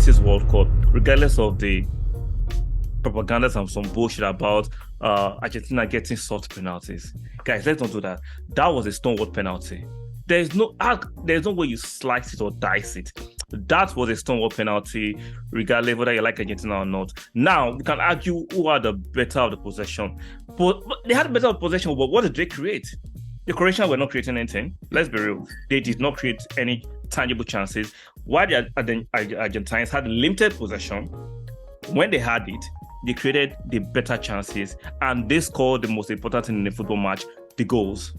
Messi's World Cup, regardless of the propaganda and some bullshit about Argentina getting soft penalties. Guys, let's not do that. That was a stonewall penalty. There's no way you slice it or dice it. That was a stonewall penalty, regardless whether you like Argentina or not. Now, we can argue who had the better of the possession. But they had better of possession, but what did they create? The Croatians were not creating anything. Let's be real. They did not create any tangible chances. While the Argentines had limited possession, when they had it, they created the better chances, and they scored the most important thing in a football match, the goals.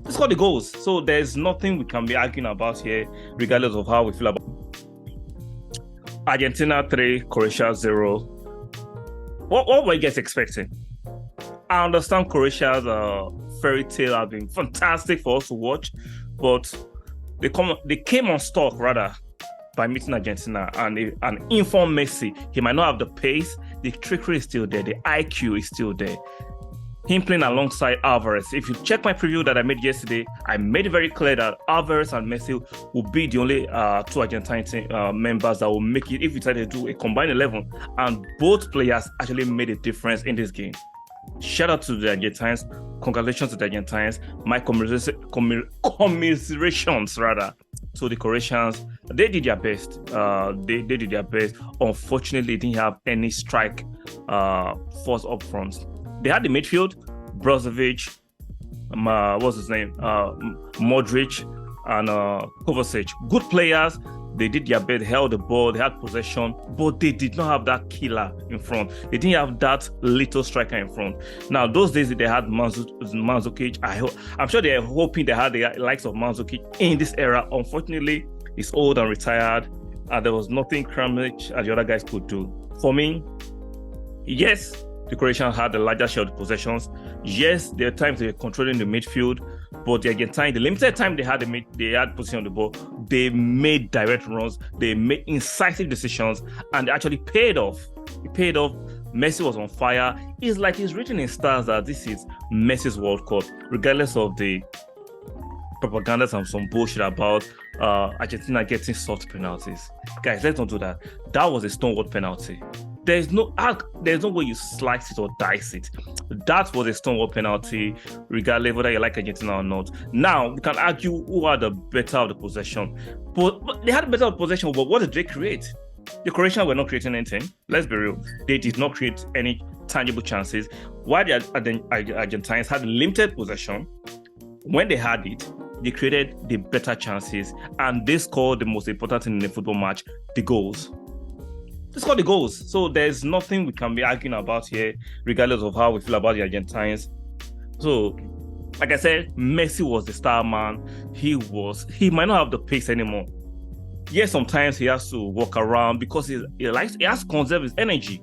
They scored the goals. So there's nothing we can be arguing about here, regardless of how we feel about Argentina 3, Croatia 0. What were you guys expecting? I understand Croatia's fairy tale has been fantastic for us to watch, but they came on stock rather by meeting Argentina, and an informed Messi. He might not have the pace, the trickery is still there, the IQ is still there. Him playing alongside Alvarez. If you check my preview that I made yesterday, I made it very clear that Alvarez and Messi will be the only two Argentine members that will make it if we try to do a combined 11. And both players actually made a difference in this game. Shout out to the Argentines. Congratulations to the Argentines. My commiserations rather to the Croatians. They did their best. They did their best. Unfortunately, they didn't have any strike force up front. They had the midfield, Brozovic, what's his name? Modric and Kovacic. Good players. They did their best, held the ball, they had possession, but they did not have that killer in front. They didn't have that little striker in front. Now, those days they had Mandzukic. I'm sure they're hoping they had the likes of Mandzukic in this era. Unfortunately, he's old and retired, and there was nothing Kramnik and the other guys could do. For me, yes, the Croatians had the larger share of the possessions. Yes, there are times they were controlling the midfield, but the Argentine, the limited time they had position on the ball, they made direct runs, they made incisive decisions, and they actually paid off. It paid off. Messi was on fire. It's like he's written in stars that this is Messi's World Cup, regardless of the propaganda and some bullshit about Argentina getting soft penalties. Guys, let's not do that. That was a stonewall penalty. There's no way you slice it or dice it. That was a stonewall penalty, regardless whether you like Argentina or not. Now, we can argue who had the better of the possession. But they had better of possession, but what did they create? The Croatians were not creating anything. Let's be real. They did not create any tangible chances. While the Argentines had limited possession, when they had it, they created the better chances, and they scored the most important thing in a football match, the goals. They scored the goals. So there's nothing we can be arguing about here, regardless of how we feel about the Argentines. So, like I said, Messi was the star man. He might not have the pace anymore. Yes, sometimes he has to walk around because he has to conserve his energy.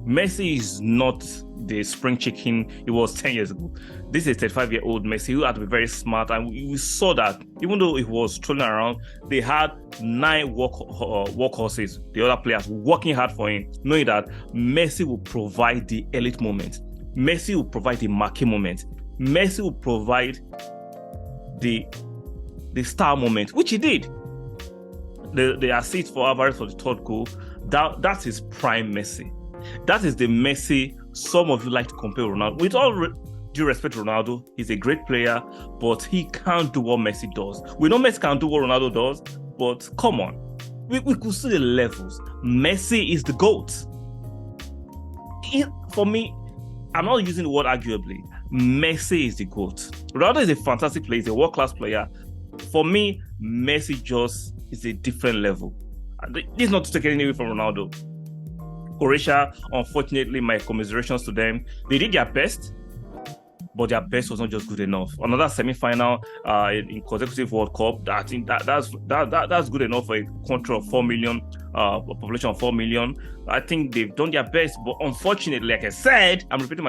Messi is not the spring chicken he was 10 years ago. This is a 35-year-old Messi who had to be very smart, and we saw that even though he was strolling around, they had 9 workhorses, the other players working hard for him, knowing that Messi will provide the elite moment. Messi will provide the marquee moment. Messi will provide the star moment, which he did. The assist for Alvarez for the third goal, that's his prime Messi. That is the Messi some of you like to compare Ronaldo. With all due respect to Ronaldo, he's a great player, but he can't do what Messi does. We know Messi can do what Ronaldo does, but come on. We could see the levels. Messi is the GOAT. For me, I'm not using the word arguably. Messi is the GOAT. Ronaldo is a fantastic player. He's a world-class player. For me, Messi just is a different level. This is not to take anything away from Ronaldo. Croatia, unfortunately, my commiserations to them. They did their best, but their best was not just good enough. Another semi-final in consecutive World Cup. I think that's good enough for a country of 4 million, a population of 4 million. I think they've done their best, but unfortunately, like I said, I'm repeating